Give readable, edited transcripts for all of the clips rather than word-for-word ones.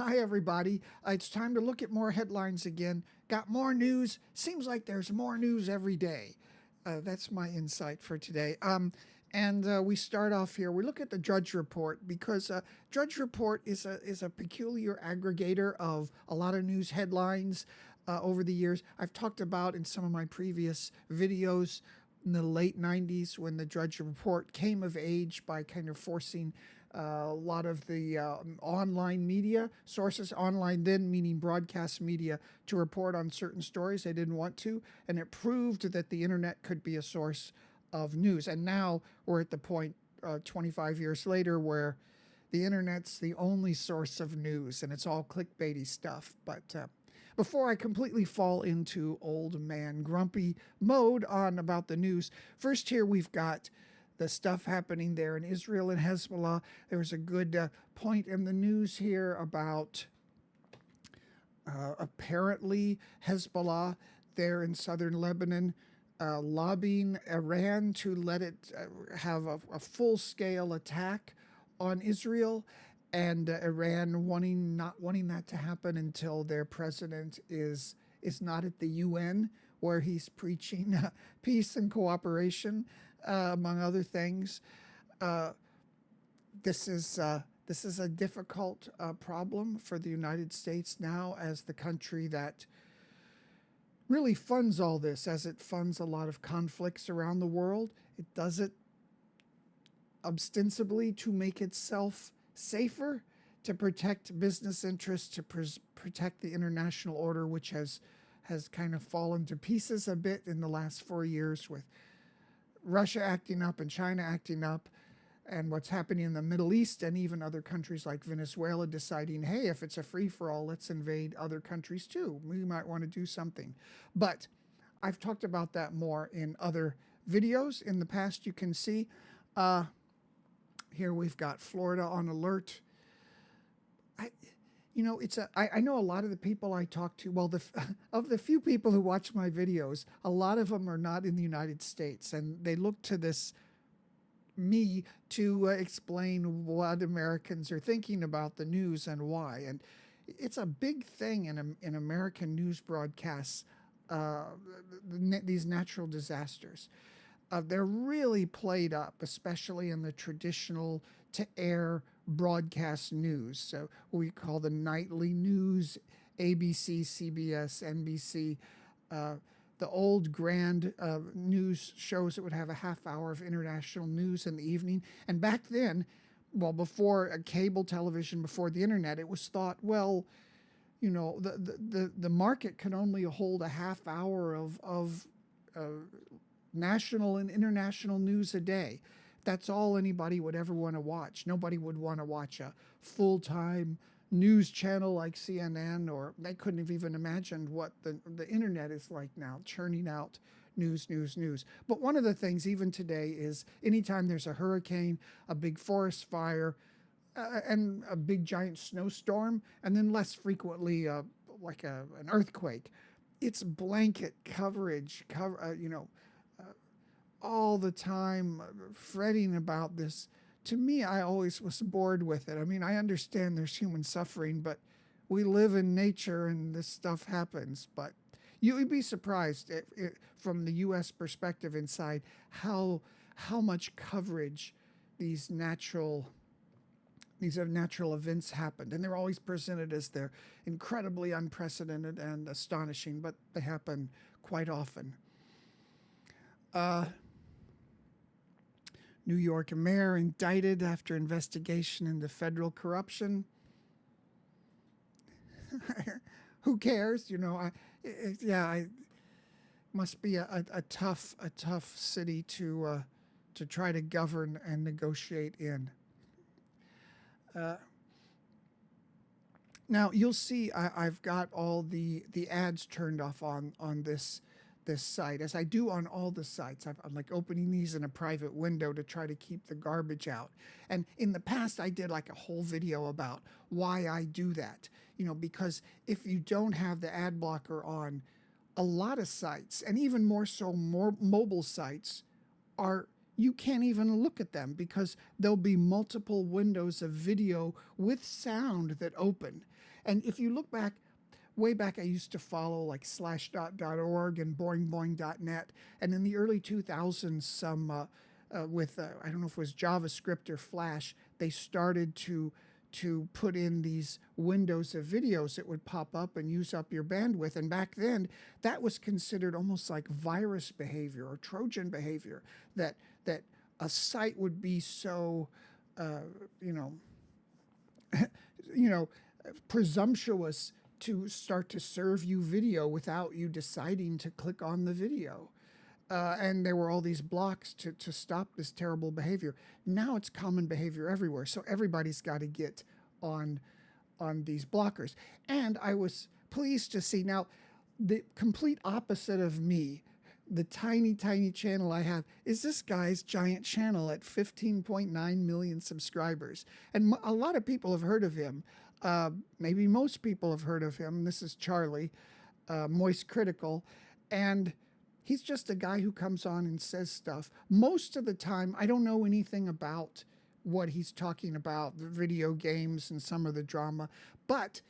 Hi, everybody. It's time to look at more headlines again. Got more news. Seems like there's more news every day. That's my insight for today. And we start off here. We look at the Drudge Report because Drudge Report is a peculiar aggregator of a lot of news headlines over the years. I've talked about in some of my previous videos in the late 90s when the Drudge Report came of age by kind of forcing a lot of the online media sources, online then meaning broadcast media, to report on certain stories they didn't want to. And it proved that the internet could be a source of news. And now we're at the point 25 years later where the internet's the only source of news and it's all clickbaity stuff. But before I completely fall into old man grumpy mode on about the news, first here we've got the stuff happening there in Israel and Hezbollah. There was a good point in the news here about apparently Hezbollah there in southern Lebanon lobbying Iran to let it have a full-scale attack on Israel, and Iran not wanting that to happen until their president is not at the UN, where he's preaching peace and cooperation, among other things. This is a difficult problem for the United States now, as the country that really funds all this, as it funds a lot of conflicts around the world. It does it ostensibly to make itself safer, to protect business interests, to protect the international order, which has kind of fallen to pieces a bit in the last 4 years with Russia acting up and China acting up, and what's happening in the Middle East, and even other countries like Venezuela deciding, hey, if it's a free-for-all, let's invade other countries too. We might want to do something. But I've talked about that more in other videos in the past. You can see here we've got Florida on alert. I know a lot of the people I talk to, well, of the few people who watch my videos, a lot of them are not in the United States, and they look to me to explain what Americans are thinking about the news and why. And it's a big thing in American news broadcasts, these natural disasters. They're really played up, especially in the traditional to-air broadcast news. So we call the nightly news, ABC, CBS, NBC. The old grand news shows that would have a half hour of international news in the evening. And back then, well, before cable television, before the internet, it was thought, well, the market can only hold a half hour of national and international news a day. That's all anybody would ever want to watch. Nobody would want to watch a full-time news channel like CNN, or they couldn't have even imagined what the internet is like now, churning out news. But one of the things even today is anytime there's a hurricane, a big forest fire, and a big giant snowstorm, and then less frequently like an earthquake, it's blanket coverage, all the time fretting about this. To me, I always was bored with it. I mean, I understand there's human suffering, but we live in nature and this stuff happens. But you would be surprised from the U.S. perspective inside how much coverage these natural events happened. And they're always presented as they're incredibly unprecedented and astonishing, but they happen quite often. New York mayor indicted after investigation into federal corruption. Who cares? It must be a tough city to try to govern and negotiate in. Now you'll see I've got all the ads turned off on this site, as I do on all the sites. I'm like opening these in a private window to try to keep the garbage out. And in the past, I did like a whole video about why I do that. Because if you don't have the ad blocker on, a lot of sites, and even more so mobile sites, you can't even look at them because there'll be multiple windows of video with sound that open. And if you look back, way back, I used to follow like slashdot.org and boingboing.net. And in the early 2000s, I don't know if it was JavaScript or Flash, they started to put in these windows of videos that would pop up and use up your bandwidth. And back then, that was considered almost like virus behavior or Trojan behavior, that a site would be so, uh, you know, you know, presumptuous to start to serve you video without you deciding to click on the video. And there were all these blocks to stop this terrible behavior. Now it's common behavior everywhere, so everybody's got to get on these blockers. And I was pleased to see now the complete opposite of me. The tiny, tiny channel I have is this guy's giant channel at 15.9 million subscribers. And a lot of people have heard of him. Maybe most people have heard of him. This is Charlie, MoistCr1TiKaL. And he's just a guy who comes on and says stuff. Most of the time, I don't know anything about what he's talking about, the video games and some of the drama, but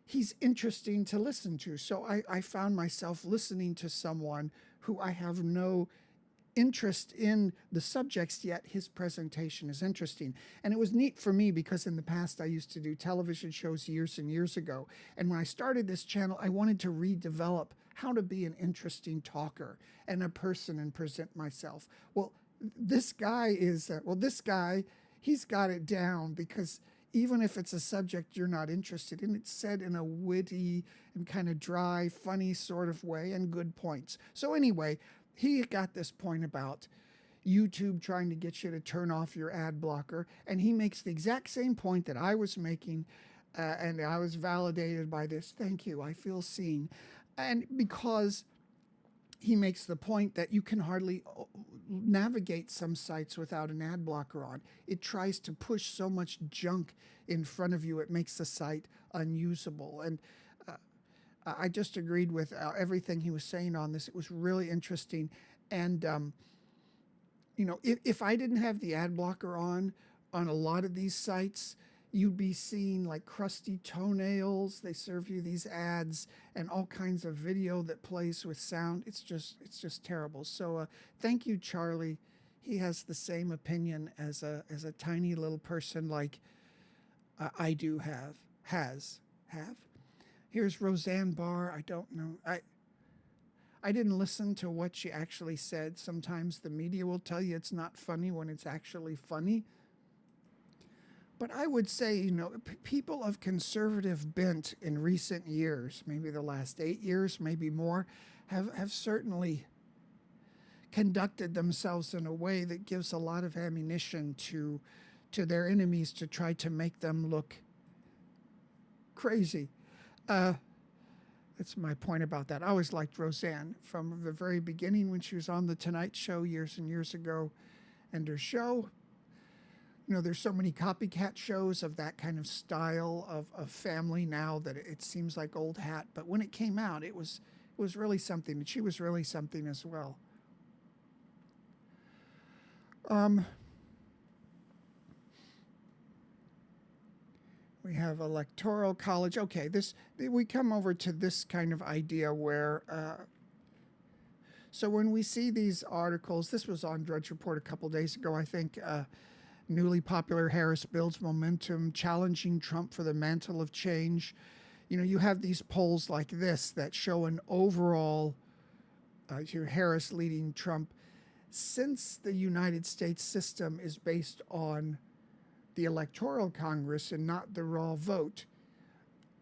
he's interesting to listen to. So I found myself listening to someone who I have no interest in the subjects, yet his presentation is interesting. And it was neat for me because in the past I used to do television shows years and years ago. And when I started this channel, I wanted to redevelop how to be an interesting talker and a person and present myself. Well, this guy he's got it down, because even if it's a subject you're not interested in, it's said in a witty and kind of dry, funny sort of way and good points. So anyway, he got this point about YouTube trying to get you to turn off your ad blocker, and he makes the exact same point that I was making, and I was validated by this. Thank you, I feel seen. And because he makes the point that you can hardly navigate some sites without an ad blocker on. It tries to push so much junk in front of you, it makes the site unusable. And I just agreed with everything he was saying on this. It was really interesting. And, if I didn't have the ad blocker on a lot of these sites, you'd be seeing like crusty toenails. They serve you these ads and all kinds of video that plays with sound. It's just terrible. So thank you, Charlie. He has the same opinion as a tiny little person like I do have. Here's Roseanne Barr. I don't know. I didn't listen to what she actually said. Sometimes the media will tell you it's not funny when it's actually funny. But I would say, people of conservative bent in recent years, maybe the last 8 years, maybe more, have certainly conducted themselves in a way that gives a lot of ammunition to their enemies to try to make them look crazy. That's my point about that. I always liked Roseanne from the very beginning when she was on The Tonight Show years and years ago, and her show. There's so many copycat shows of that kind of style of family now that it seems like old hat. But when it came out, it was really something, and she was really something as well. We have electoral college. Okay, we come over to this kind of idea where, so when we see these articles, this was on Drudge Report a couple days ago, I think, newly popular Harris builds momentum, challenging Trump for the mantle of change. You have these polls like this that show an overall, Harris leading Trump. Since the United States system is based on the Electoral Congress and not the raw vote,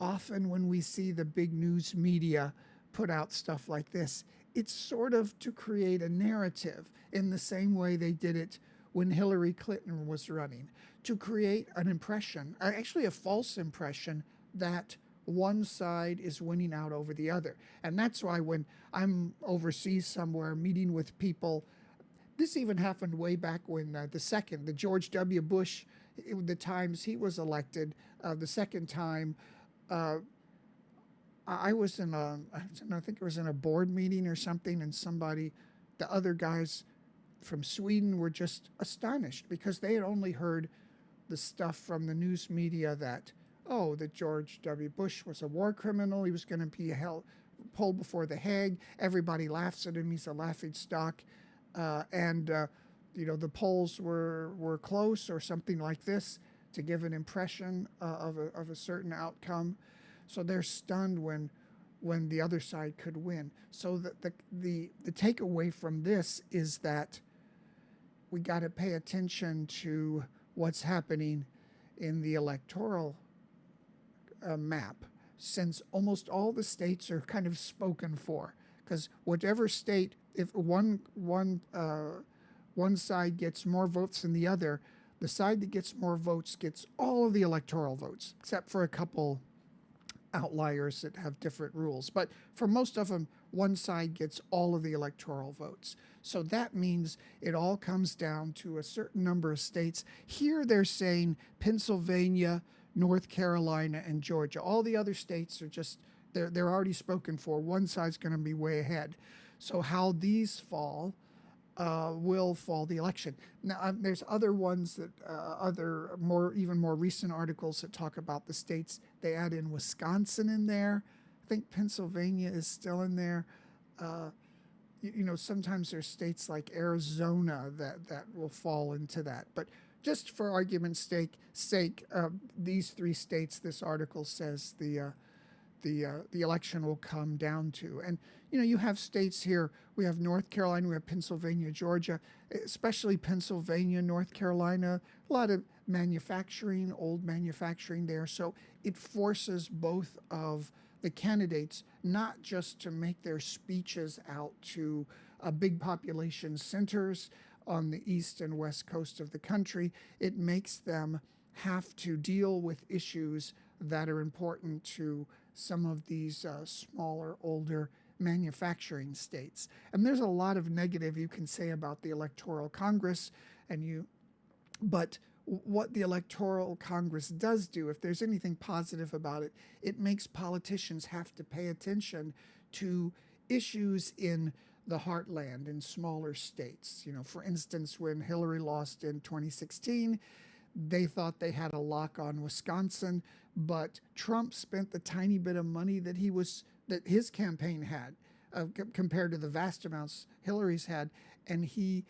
often when we see the big news media put out stuff like this, it's sort of to create a narrative in the same way they did it when Hillary Clinton was running, to create an impression, actually a false impression, that one side is winning out over the other. And that's why when I'm overseas somewhere meeting with people, this even happened way back when the George W. Bush, the times he was elected, the second time, I was I think it was in a board meeting or something, and the other guys from Sweden were just astonished because they had only heard the stuff from the news media that, oh, that George W. Bush was a war criminal. He was going to be pulled before the Hague. Everybody laughs at him. He's a laughingstock. The polls were close or something like this to give an impression of a certain outcome. So they're stunned when the other side could win. So the takeaway from this is that we got to pay attention to what's happening in the electoral map, since almost all the states are kind of spoken for. Because whatever state, if one side gets more votes than the other, the side that gets more votes gets all of the electoral votes, except for a couple outliers that have different rules. But for most of them, one side gets all of the electoral votes. So that means it all comes down to a certain number of states. Here they're saying Pennsylvania, North Carolina, and Georgia. All the other states are just, they're already spoken for. One side's going to be way ahead. So how these fall will fall the election. Now, there's other ones that, even more recent articles that talk about the states. They add in Wisconsin in there. I think Pennsylvania is still in there. Sometimes there's states like Arizona that will fall into that. But just for argument's sake, these three states, this article says the election will come down to. And, you have states here. We have North Carolina, we have Pennsylvania, Georgia, especially Pennsylvania, North Carolina, a lot of manufacturing, old manufacturing there. So it forces both of the candidates not just to make their speeches out to big population centers on the east and west coast of the country. It makes them have to deal with issues that are important to some of these smaller, older manufacturing states. And there's a lot of negative you can say about the Electoral Congress, but what the Electoral Congress does do, if there's anything positive about it, it makes politicians have to pay attention to issues in the heartland in smaller states. For instance, when Hillary lost in 2016, they thought they had a lock on Wisconsin, but Trump spent the tiny bit of money that his campaign had compared to the vast amounts Hillary's had, and he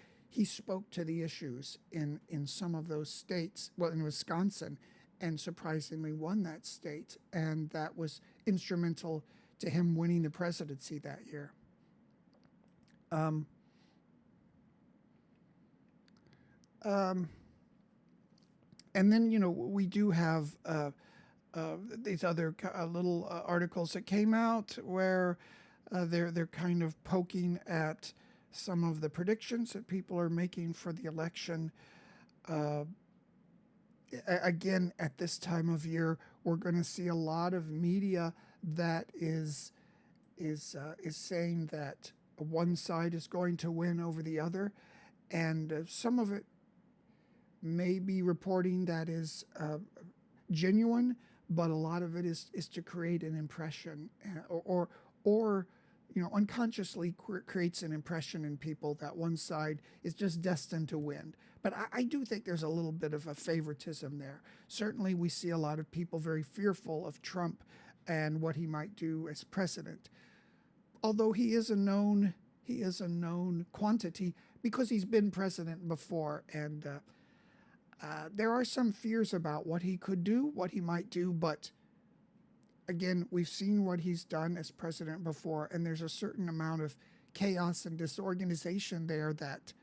spoke to the issues in some of those states, well, in Wisconsin, and surprisingly won that state, and that was instrumental to him winning the presidency that year. And then, we do have these other little articles that came out where they're kind of poking at some of the predictions that people are making for the election. Again, at this time of year, we're going to see a lot of media that is saying that one side is going to win over the other, and some of it may be reporting that is genuine, but a lot of it is to create an impression, or unconsciously creates an impression in people that one side is just destined to win. But I do think there's a little bit of a favoritism there. Certainly, we see a lot of people very fearful of Trump and what he might do as president. Although he is a known quantity because he's been president before, and there are some fears about what he could do, what he might do, but again, we've seen what he's done as president before, and there's a certain amount of chaos and disorganization there that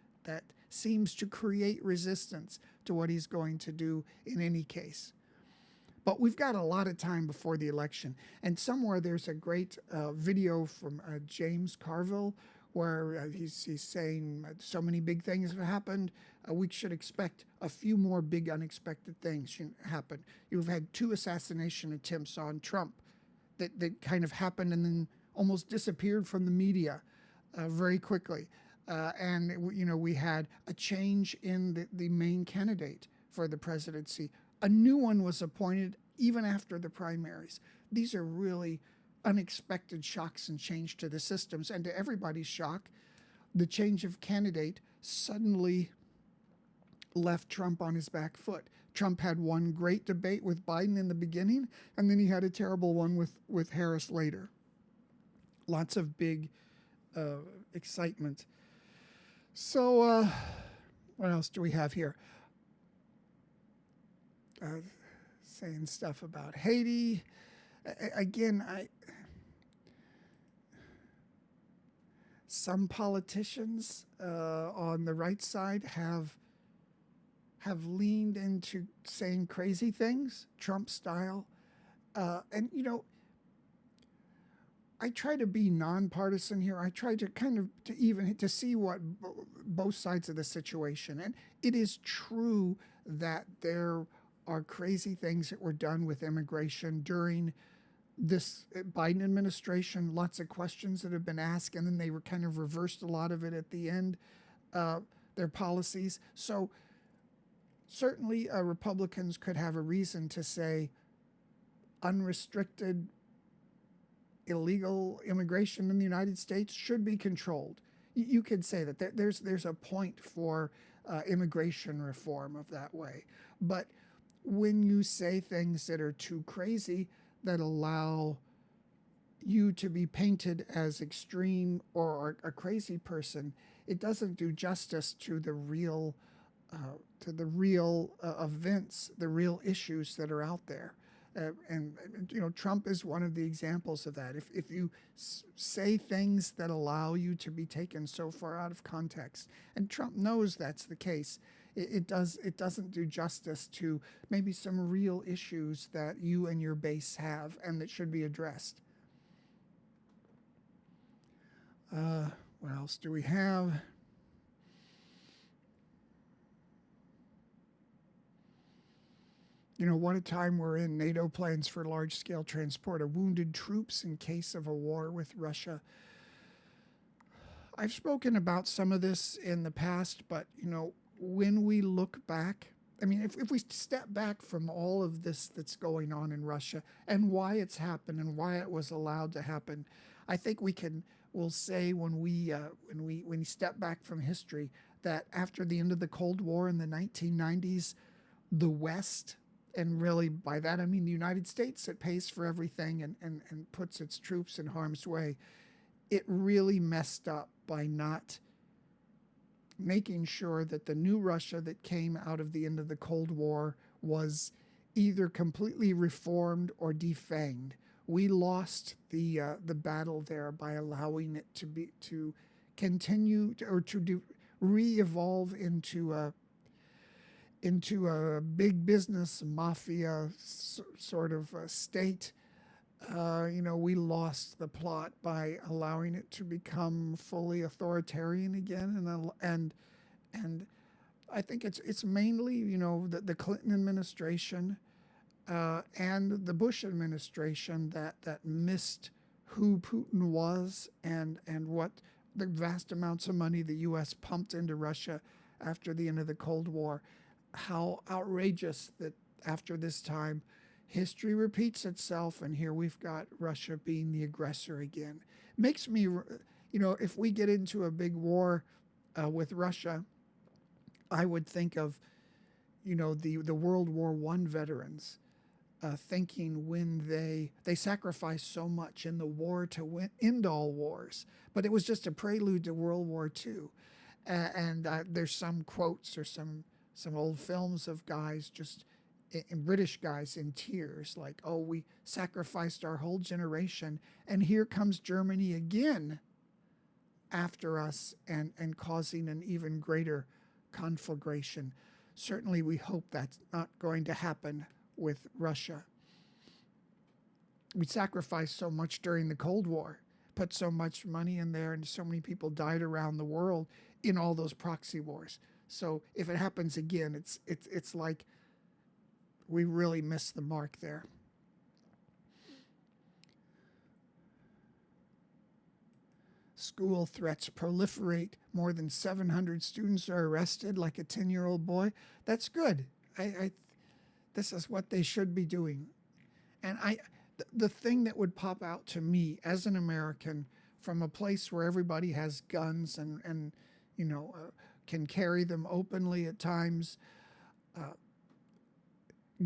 seems to create resistance to what he's going to do in any case. But we've got a lot of time before the election, and somewhere there's a great video from James Carville where he's saying so many big things have happened. We should expect a few more big unexpected things should happen. You've had 2 assassination attempts on Trump that kind of happened and then almost disappeared from the media very quickly. And we had a change in the main candidate for the presidency. A new one was appointed even after the primaries. These are really unexpected shocks and change to the systems, and to everybody's shock, the change of candidate suddenly left Trump on his back foot. Trump had one great debate with Biden in the beginning, and then he had a terrible one with Harris later. Lots of big excitement. So, what else do we have here? Saying stuff about Haiti. Again, some politicians on the right side have leaned into saying crazy things, Trump style. And, you know, I try to be nonpartisan here. I try to kind of to see what both sides of the situation. And it is true that there are crazy things that were done with immigration during this Biden administration. Lots of questions that have been asked, and then they were kind of reversed a lot of it at the end, their policies. So certainly Republicans could have a reason to say unrestricted illegal immigration in the United States should be controlled. You could say that there's a point for immigration reform of that way. But when you say things that are too crazy, that allow you to be painted as extreme or a crazy person, it doesn't do justice to the real events, the real issues that are out there. And you know, Trump is one of the examples of that. If you say things that allow you to be taken so far out of context, and Trump knows that's the case, it doesn't do justice to maybe some real issues that you and your base have and that should be addressed. What else do we have? You know, what a time we're in. NATO plans for large-scale transport of wounded troops in case of a war with Russia. I've spoken about some of this in the past, but, you know, when we look back, I mean, if we step back from all of this that's going on in Russia and why it's happened and why it was allowed to happen, I think we'll say when we step back from history that after the end of the Cold War in the 1990s, the West, and really by that I mean the United States, that pays for everything and puts its troops in harm's way, it really messed up by not making sure that the new Russia that came out of the end of the Cold War was either completely reformed or defanged. We lost the battle there by allowing it to continue to re-evolve into a big business mafia sort of state. You know, we lost the plot by allowing it to become fully authoritarian again, and I think it's mainly, you know, the Clinton administration and the Bush administration that missed who Putin was and what the vast amounts of money the U.S. pumped into Russia after the end of the Cold War. How outrageous that after this time, history repeats itself, and here we've got Russia being the aggressor again. Makes me, you know, if we get into a big war with Russia, I would think of, you know, the World War I veterans thinking when they sacrificed so much in the war to end all wars, but it was just a prelude to World War II. And there's some quotes or some old films of guys just British guys in tears, like, oh, we sacrificed our whole generation, and here comes Germany again after us and causing an even greater conflagration. Certainly we hope that's not going to happen with Russia. We sacrificed so much during the Cold War, put so much money in there, and so many people died around the world in all those proxy wars. So if it happens again, it's like we really missed the mark there. School threats proliferate. More than 700 students are arrested, like a 10-year-old boy. That's good. This is what they should be doing. And the thing that would pop out to me as an American from a place where everybody has guns and can carry them openly at times.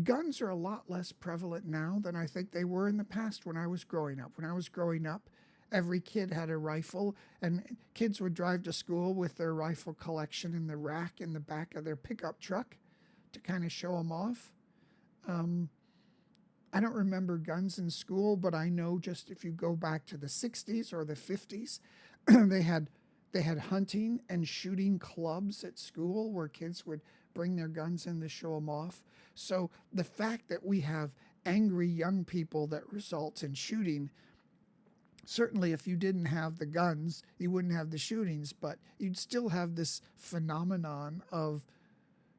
Guns are a lot less prevalent now than I think they were in the past when I was growing up. When I was growing up, every kid had a rifle, and kids would drive to school with their rifle collection in the rack in the back of their pickup truck to kind of show them off. I don't remember guns in school, but I know just if you go back to the 60s or the 50s, they had hunting and shooting clubs at school where kids would bring their guns in to show them off. So the fact that we have angry young people that results in shooting, certainly if you didn't have the guns, you wouldn't have the shootings, but you'd still have this phenomenon of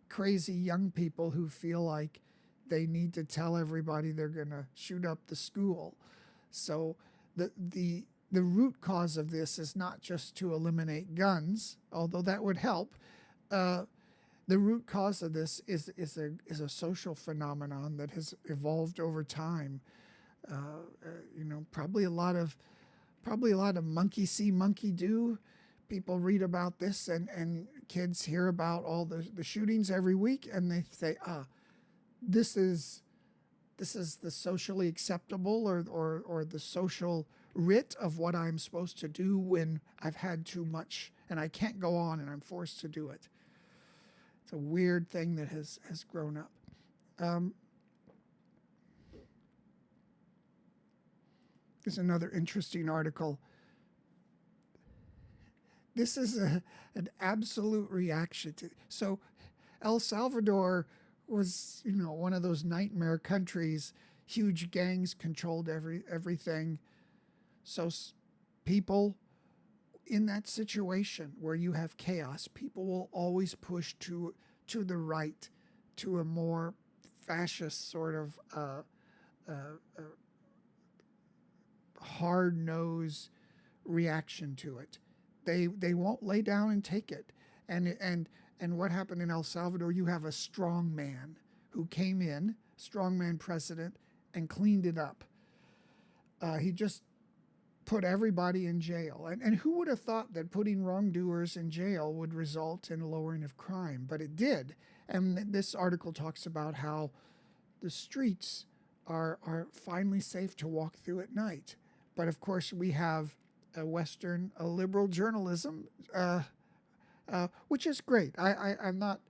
crazy young people who feel like they need to tell everybody they're going to shoot up the school. So the root cause of this is not just to eliminate guns, although that would help. The root cause of this is a social phenomenon that has evolved over time. Probably a lot of monkey see, monkey do. People read about this, and kids hear about all the shootings every week, and they say, this is the socially acceptable or the social writ of what I'm supposed to do when I've had too much and I can't go on and I'm forced to do it. It's a weird thing that has grown up. There's another interesting article. This is an absolute reaction to. So El Salvador was, one of those nightmare countries. Huge gangs controlled everything. So people in that situation where you have chaos, people will always push to the right, to a more fascist sort of hard-nosed reaction to it. They won't lay down and take it. And what happened in El Salvador, you have a strong man who came in, strongman president, and cleaned it up. He just put everybody in jail. And who would have thought that putting wrongdoers in jail would result in a lowering of crime? But it did. And this article talks about how the streets are finally safe to walk through at night. But of course, we have a liberal journalism, which is great. I'm not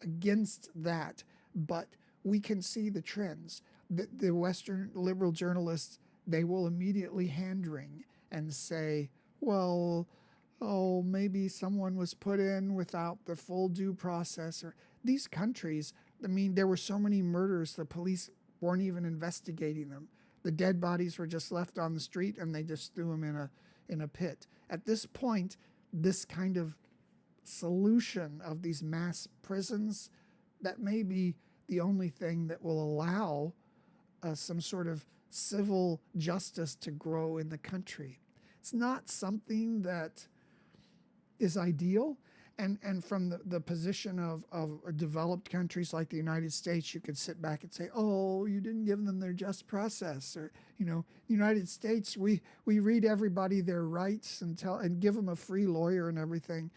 against that, but we can see the trends. The Western liberal journalists, they will immediately hand-wring and say, well, maybe someone was put in without the full due process. Or these countries, there were so many murders, the police weren't even investigating them. The dead bodies were just left on the street and they just threw them in a pit. At this point, this kind of solution of these mass prisons, that may be the only thing that will allow some sort of civil justice to grow in the country. It's not something that is ideal. And from the position of developed countries like the United States, you could sit back and say, oh, you didn't give them their just process. Or, United States, we read everybody their rights and give them a free lawyer and everything.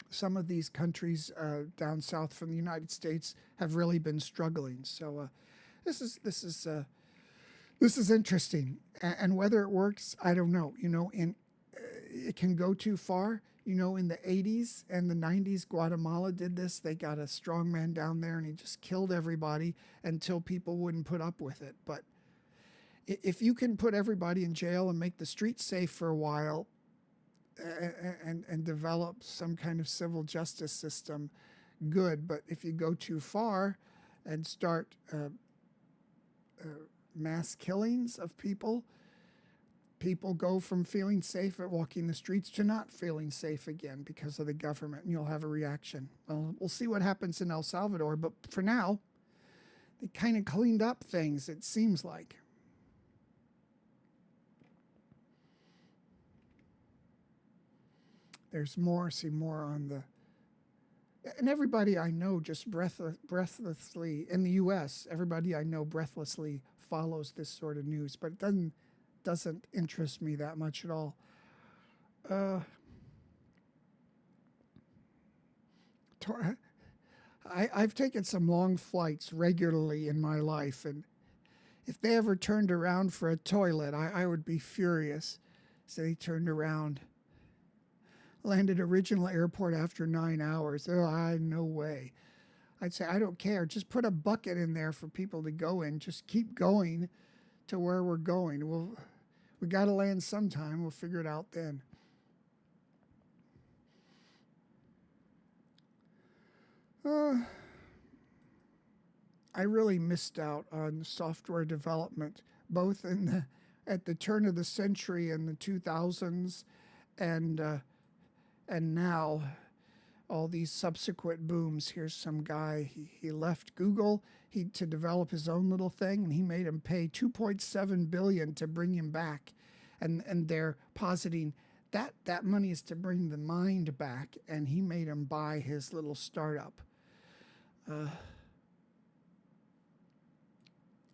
Some of these countries down south from the United States have really been struggling. So this is interesting, and whether it works, I don't know. It can go too far. In the 80s and the 90s, Guatemala did this. They got a strong man down there, and he just killed everybody until people wouldn't put up with it. But if you can put everybody in jail and make the streets safe for a while, and develop some kind of civil justice system, good. But if you go too far and start mass killings of people go from feeling safe at walking the streets to not feeling safe again because of the government, and you'll have a reaction. Well, we'll see what happens in El Salvador, but for now, they kind of cleaned up things, it seems like. There's more, see more on the... And everybody I know just breathlessly, in the U.S., everybody I know breathlessly follows this sort of news, but it doesn't interest me that much at all. Uh, I've taken some long flights regularly in my life, and if they ever turned around for a toilet, I would be furious. So they turned around, landed original airport after 9 hours. Oh, no way. I'd say, I don't care. Just put a bucket in there for people to go in. Just keep going to where we're going. We got to land sometime. We'll figure it out then. I really missed out on software development, both at the turn of the century in the 2000s, and now all these subsequent booms. Here's some guy, he left Google to develop his own little thing, and he made him pay $2.7 billion to bring him back, and they're positing that money is to bring the mind back, and he made him buy his little startup.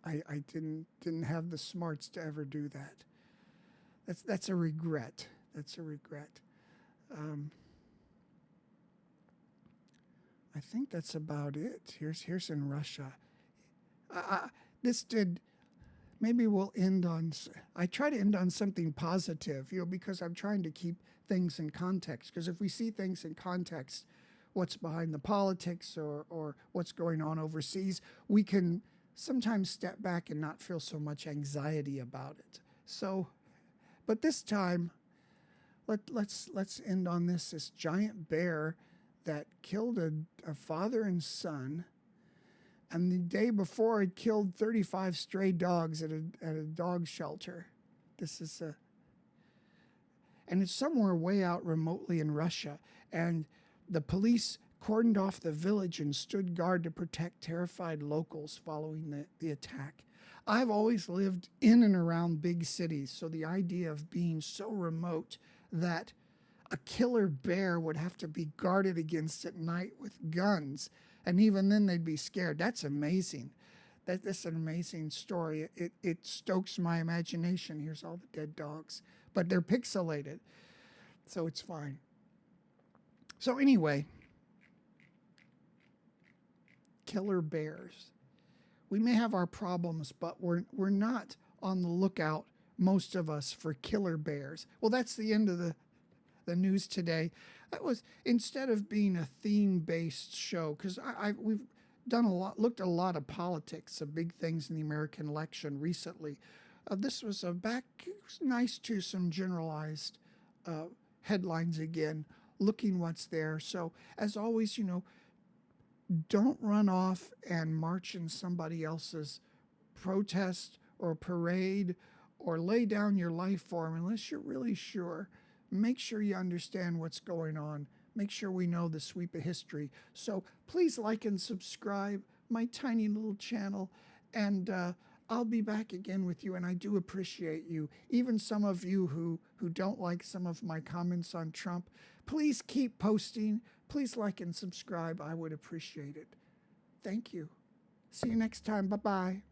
I didn't have the smarts to ever do that. That's a regret. That's a regret. I think that's about it. Here's in Russia. This did. Maybe we'll end on. I try to end on something positive, because I'm trying to keep things in context. Because if we see things in context, what's behind the politics or what's going on overseas, we can sometimes step back and not feel so much anxiety about it. So, but this time, let's end on this giant bear that killed a father and son, and the day before it killed 35 stray dogs at a dog shelter. This is and it's somewhere way out remotely in Russia, and the police cordoned off the village and stood guard to protect terrified locals following the attack. I've always lived in and around big cities, so the idea of being so remote that a killer bear would have to be guarded against at night with guns, and even then they'd be scared. That's amazing. That's an amazing story. It stokes my imagination. Here's all the dead dogs, but they're pixelated, so it's fine. So anyway, killer bears. We may have our problems, but we're not on the lookout, most of us, for killer bears. Well, that's the end of the news today. That was, instead of being a theme-based show, because we've looked at a lot of politics, of big things in the American election recently. This was it was nice to some generalized headlines again, looking what's there. So as always, don't run off and march in somebody else's protest or parade or lay down your life for them unless you're really sure. Make sure you understand what's going on. Make sure we know the sweep of history. So please like and subscribe my tiny little channel, and I'll be back again with you, and I do appreciate you. Even some of you who don't like some of my comments on Trump, please keep posting. Please like and subscribe. I would appreciate it. Thank you. See you next time. Bye-bye.